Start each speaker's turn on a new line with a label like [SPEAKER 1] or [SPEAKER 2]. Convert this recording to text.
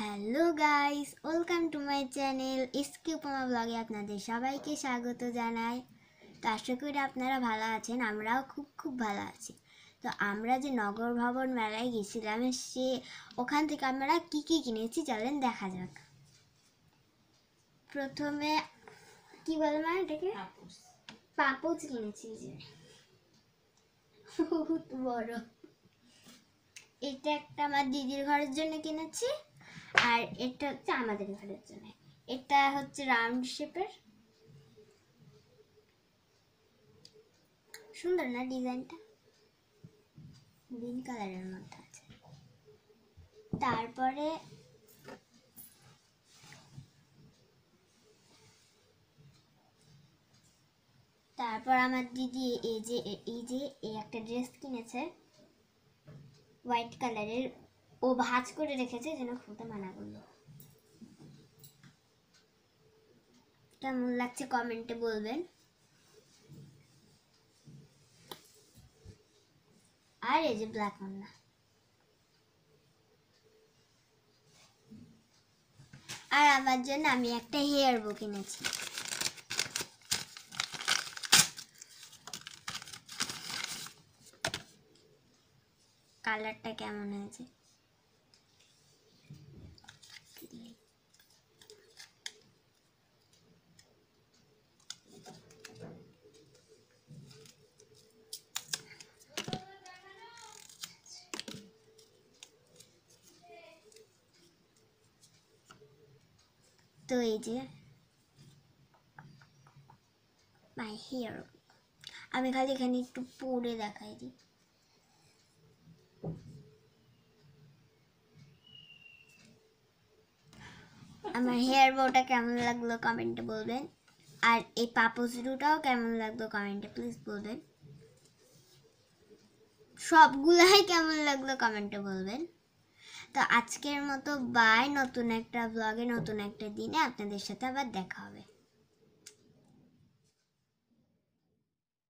[SPEAKER 1] Hello guys, welcome to my channel SK উপমা ব্লগে আপনাদের সবাইকে স্বাগত জানাই। তো আশা করি আপনারা ভালো আছেন, আমরাও খুব ভালো আছি। তো আমরা যে নগর ভবন মেলায় গেছিলাম, ওখান থেকে আমরা কি কিনেছি চলেন দেখা যাক। প্রথমে কি বলে মা এটাকে? পাপোশ কিনেছি, যে বহুত বড়। এটা একটা আমার দিদির ঘরের জন্য কিনেছি, আর এটা হচ্ছে আমাদের ঘরের জন্য। এটা হচ্ছে রাউন্ড শেপের, সুন্দর না ডিজাইনটা? গ্রিন কালারের মধ্যে আছে। তারপর আমার দিদি এই একটা ড্রেস কিনেছে হোয়াইট কালারের, ও ভাঁজ করে রেখেছে যেন খুলতে মানা করলো। কেমন লাগছে কমেন্টে বলবেন। আর এই যে ব্ল্যাক ওন্না। আর আমার জন্য আমি একটা হেয়ার বো কিনেছি। কালারটা কেমন হয়েছে? তো এই যে মাই হেয়ার, আমি খালি এখানে একটু পরে দেখাই দিই। আমার হেয়ার বোটা কেমন লাগলো কমেন্টে বলবেন, আর এই পাপোশটাও কেমন লাগলো কমেন্টে প্লিজ বলবেন। সবগুলাই কেমন লাগলো কমেন্টে বলবেন। তো আজকের মতো বাই, নতুন একটা ব্লগে নতুন একটা দিনে আপনাদের সাথে আবার দেখা হবে।